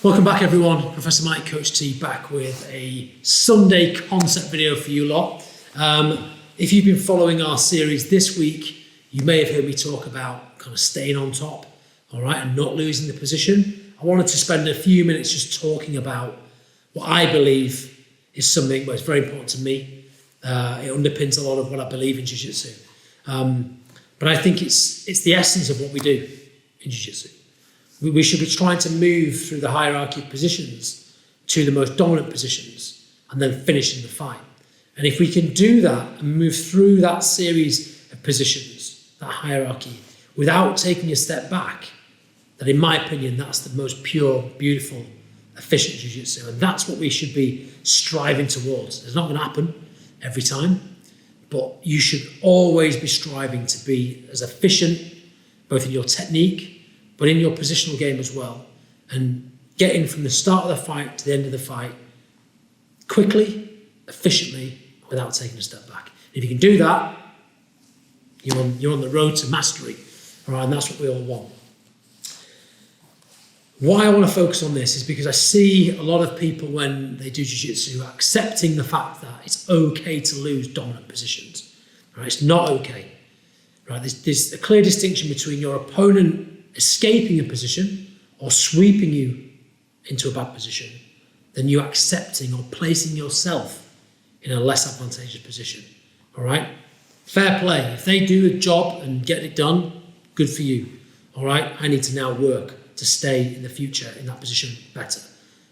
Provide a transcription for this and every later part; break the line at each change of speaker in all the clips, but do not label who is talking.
Welcome back everyone, Professor Mike, Coach T, back with a Sunday concept video for you lot. If you've been following our series this week, you may have heard me talk about kind of staying on top, all right, and not losing the position. I wanted to spend a few minutes just talking about what I believe is something that's very important to me. It underpins a lot of what I believe in Jiu-Jitsu. But I think it's the essence of what we do in Jiu-Jitsu. We should be trying to move through the hierarchy of positions to the most dominant positions and then finishing the fight. And if we can do that and move through that series of positions, that hierarchy, without taking a step back, then in my opinion, that's the most pure, beautiful, efficient Jiu-Jitsu. And that's what we should be striving towards. It's not going to happen every time, but you should always be striving to be as efficient, both in your technique, but in your positional game as well, and getting from the start of the fight to the end of the fight quickly, efficiently, without taking a step back. If you can do that, you're on the road to mastery, all right, and that's what we all want. Why I want to focus on this is because I see a lot of people when they do Jiu-Jitsu accepting the fact that it's okay to lose dominant positions. Right? It's not okay. Right? There's a clear distinction between your opponent escaping a position or sweeping you into a bad position than you accepting or placing yourself in a less advantageous position. All right? Fair play. If they do a job and get it done, good for you. All right? I need to now work to stay in the future in that position better.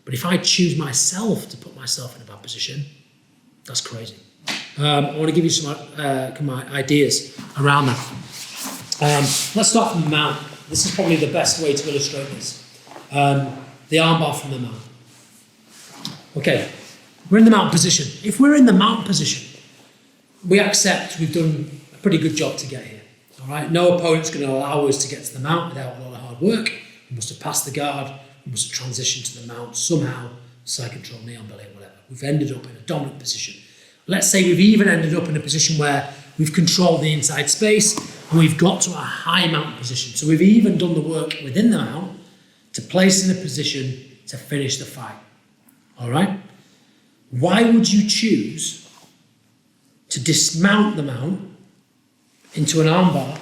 But if I choose myself to put myself in a bad position, that's crazy. I want to give you some ideas around that. Let's start from the mount. This is probably the best way to illustrate this. The armbar from the mount. Okay, we're in the mount position. If we're in the mount position, we accept we've done a pretty good job to get here. All right, no opponent's going to allow us to get to the mount without a lot of hard work. We must have passed the guard. We must have transitioned to the mount somehow, side control, knee on belly, whatever. We've ended up in a dominant position. Let's say we've even ended up in a position where we've controlled the inside space and we've got to a high mount position. So we've even done the work within the mount to place in a position to finish the fight. All right? Why would you choose to dismount the mount into an armbar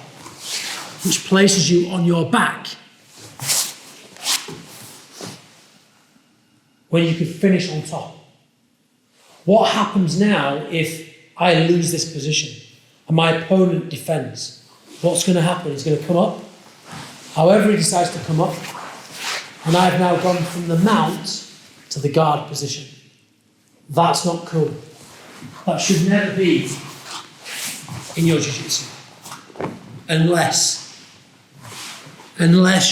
which places you on your back when you could finish on top? What happens now if I lose this position and my opponent defends? What's going to happen? He's going to come up, however he decides to come up, and I've now gone from the mount to the guard position. That's not cool. That should never be in your Jiu-Jitsu. Unless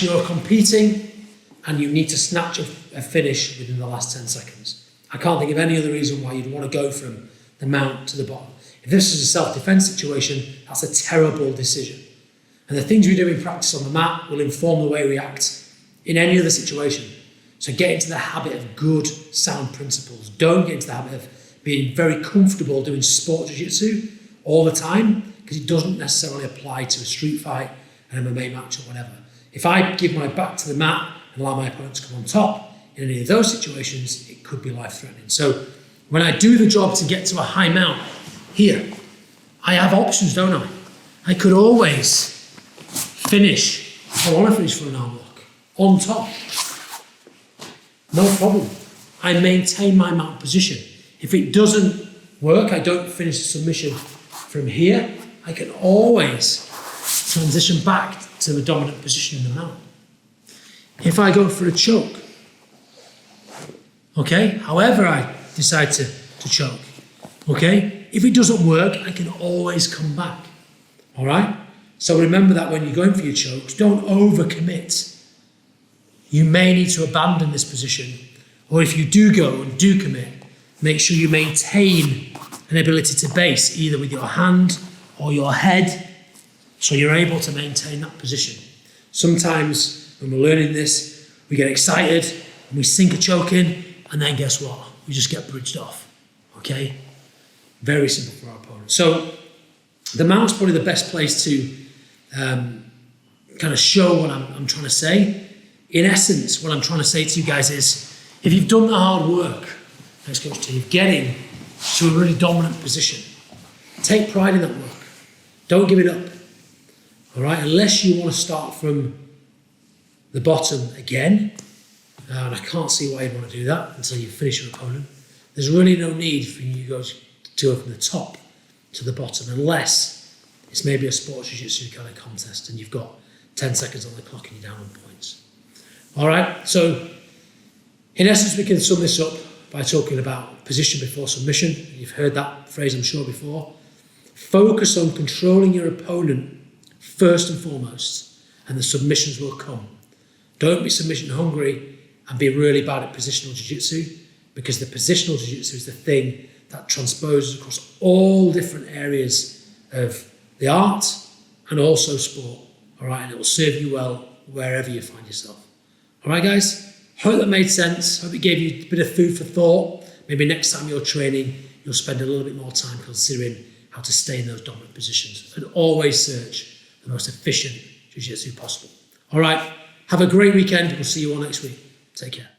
you're competing and you need to snatch a finish within the last 10 seconds. I can't think of any other reason why you'd want to go from the mount to the bottom. If this is a self-defense situation, that's a terrible decision. And the things we do in practice on the mat will inform the way we act in any other situation. So get into the habit of good, sound principles. Don't get into the habit of being very comfortable doing sport jiu-jitsu all the time, because it doesn't necessarily apply to a street fight, an MMA match or whatever. If I give my back to the mat and allow my opponent to come on top, in any of those situations, it could be life-threatening. So when I do the job to get to a high mount here, I have options, don't I? I could always finish, I want to finish for an arm lock, on top. No problem. I maintain my mount position. If it doesn't work, I don't finish the submission from here, I can always transition back to the dominant position in the mount. If I go for a choke, okay, however I decide to choke, okay, if it doesn't work, I can always come back, all right? So remember that when you're going for your chokes, don't overcommit. You may need to abandon this position, or if you do go and do commit, make sure you maintain an ability to base either with your hand or your head, so you're able to maintain that position. Sometimes when we're learning this, we get excited and we sink a choke in, and then guess what? We just get bridged off, okay? Very simple for our opponent. So the mount's probably the best place to kind of show what I'm trying to say. in essence, what I'm trying to say to you guys is, if you've done the hard work, thanks Coach T, of getting to a really dominant position, take pride in that work. Don't give it up. All right, unless you want to start from the bottom again, and I can't see why you'd want to do that until you finish your opponent. There's really no need for you to go from the top to the bottom, unless it's maybe a sports jiu-jitsu kind of contest and you've got 10 seconds on the clock and you're down on points. All right, so in essence, we can sum this up by talking about position before submission. You've heard that phrase, I'm sure, before. Focus on controlling your opponent first and foremost, and the submissions will come. Don't be submission hungry and be really bad at positional jiu-jitsu, because the positional jiu-jitsu is the thing that transposes across all different areas of the art and also sport. All right, and it will serve you well wherever you find yourself. All right, guys, hope that made sense. Hope it gave you a bit of food for thought. Maybe next time you're training, you'll spend a little bit more time considering how to stay in those dominant positions, and always search the most efficient jiu-jitsu possible. All right, have a great weekend. We'll see you all next week. Take care.